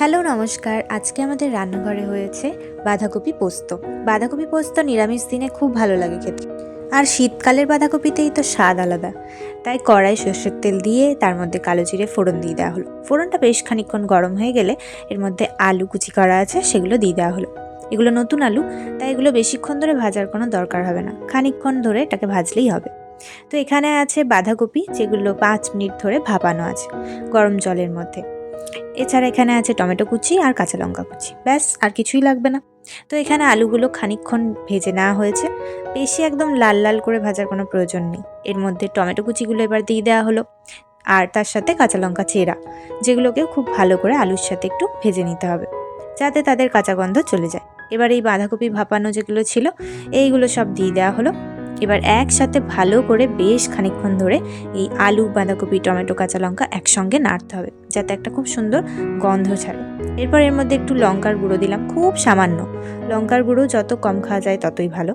Hello নমস্কার। আজকে আমাদের রান্নাঘরে হয়েছে বাঁধাকপি পোস্ত। বাঁধাকপি পোস্ত নিরামিষ দিনে খুব ভালো লাগে খেতে, আর শীতকালের বাঁধাকপিতেই তো স্বাদ আলাদা। তাই কড়াই সর্ষের তেল দিয়ে তার মধ্যে কালো জিরে ফোড়ন দিয়ে দেওয়া হলো। ফোড়নটা বেশ খানিকক্ষণ গরম হয়ে গেলে এর মধ্যে আলু কুচি করা আছে সেগুলো দিয়ে দেওয়া হলো। এগুলো নতুন আলু, তাই এগুলো বেশিক্ষণ ধরে ভাজার কোনো দরকার হবে না, খানিকক্ষণ ধরে এটাকে ভাজলেই হবে। তো এখানে আছে বাঁধাকপি, যেগুলো 5 মিনিট ধরে ভাপানো আছে গরম জলের মধ্যে। এছাড়া এখানে আছে টমেটো কুচি আর কাঁচা লঙ্কা কুচি, ব্যাস আর কিছুই লাগবে না। তো এখানে আলুগুলো খানিকক্ষণ ভেজে নেওয়া হয়েছে, বেশি একদম লাল লাল করে ভাজার কোনো প্রয়োজন নেই। এর মধ্যে টমেটো কুচিগুলো এবার দিয়ে দেওয়া হলো, আর তার সাথে কাঁচা লঙ্কা চেরা, যেগুলোকেও খুব ভালো করে আলুর সাথে একটু ভেজে নিতে হবে, যাতে তাদের কাঁচা গন্ধ চলে যায়। এবার এই বাঁধাকপি ভাপানো যেগুলো ছিল এইগুলো সব দিয়ে দেওয়া হলো। এবার একসাথে ভালো করে বেশ খানিকক্ষণ ধরে এই আলু, বাঁধাকপি, টমেটো, কাঁচা লঙ্কা একসঙ্গে নাড়তে হবে, যাতে একটা খুব সুন্দর গন্ধ ছাড়ে। এরপর এর মধ্যে একটু লঙ্কার গুঁড়ো দিলাম, খুব সামান্য। লঙ্কার গুঁড়ো যত কম খাওয়া যায় ততই ভালো।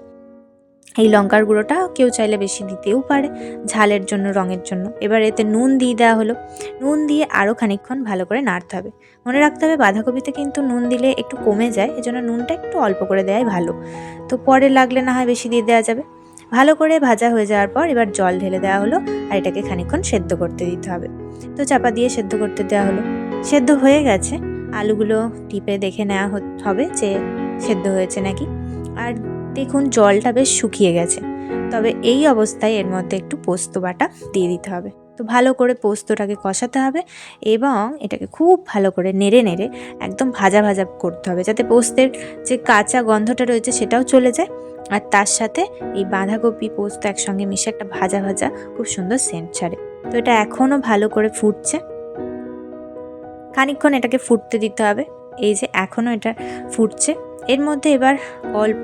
এই লঙ্কার গুঁড়োটা কেউ চাইলে বেশি দিতেও পারে, ঝালের জন্য, রঙের জন্য। এবার এতে নুন দিয়ে দেওয়া হলো। নুন দিয়ে আরও খানিকক্ষণ ভালো করে নাড়তে হবে। মনে রাখতে হবে বাঁধাকপিতে কিন্তু নুন দিলে একটু কমে যায়, এজন্য নুনটা একটু অল্প করে দেওয়াই ভালো। তো পরে লাগলে না হয় বেশি দিয়ে দেওয়া যাবে। ভালো করে ভাজা হয়ে যাওয়ার পর এবার জল ঢেলে দেওয়া হলো, আর এটাকে খানিকক্ষণ সেদ্ধ করতে দিতে হবে। তো চাপা দিয়ে সেদ্ধ করতে দেওয়া হলো। সেদ্ধ হয়ে গেছে। আলুগুলো টিপে দেখে নেওয়া হবে যে সেদ্ধ হয়েছে নাকি। আর দেখুন জলটা বেশ শুকিয়ে গেছে। তবে এই অবস্থায় এর মধ্যে একটু পোস্ত বাটা দিয়ে দিতে হবে। তো ভালো করে পোস্তটাকে কষাতে হবে এবং এটাকে খুব ভালো করে নেড়ে নেড়ে একদম ভাজা ভাজা করতে হবে, যাতে পোস্তের যে কাঁচা গন্ধটা রয়েছে সেটাও চলে যায়, আর তার সাথে এই বাঁধাকপি পোস্ত একসঙ্গে মিশে একটা ভাজা ভাজা খুব সুন্দর সেন্ট ছাড়ে। তো এটা এখনও ভালো করে ফুটছে, খানিকক্ষণ এটাকে ফুটতে দিতে হবে। এই যে এখনও এটা ফুটছে। এর মধ্যে এবার অল্প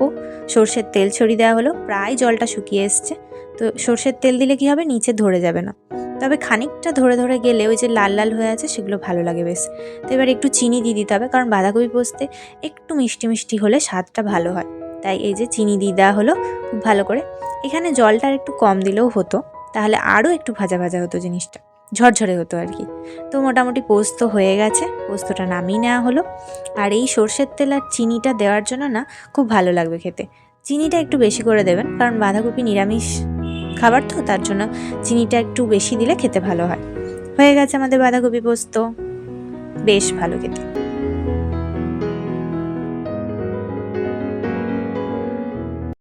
সর্ষের তেল ছড়িয়ে দেওয়া হলো, প্রায় জলটা শুকিয়ে এসছে। তো সর্ষের তেল দিলে কি হবে, নিচে ধরে যাবে না। তবে খানিকটা ধরে ধরে গেলে ওই যে লাল লাল হয়ে আছে সেগুলো ভালো লাগে বেশ। তো এবার একটু চিনি দিয়ে দিতে হবে, কারণ বাঁধাকপি পোস্তে একটু মিষ্টি মিষ্টি হলে স্বাদটা ভালো হয়। তাই এই যে চিনি দিয়ে দেওয়া হলো খুব ভালো করে। এখানে জলটা একটু কম দিলেও হতো, তাহলে আরও একটু ভাজা ভাজা হতো, জিনিসটা ঝরঝরে হতো আর কি। তো মোটামুটি পোস্ত হয়ে গেছে, পোস্তটা নামিয়ে নেওয়া হলো। আর এই সর্ষের তেল আর চিনিটা দেওয়ার জন্য না খুব ভালো লাগবে খেতে। চিনিটা একটু বেশি করে দেবেন, কারণ বাঁধাকপি নিরামিষ খাবার, তো তার জন্য চিনিটা একটু বেশি দিলে খেতে ভালো হয়। হয়ে গেছে আমাদের বাঁধাকপি পোস্ত, বেশ ভালো খেতে।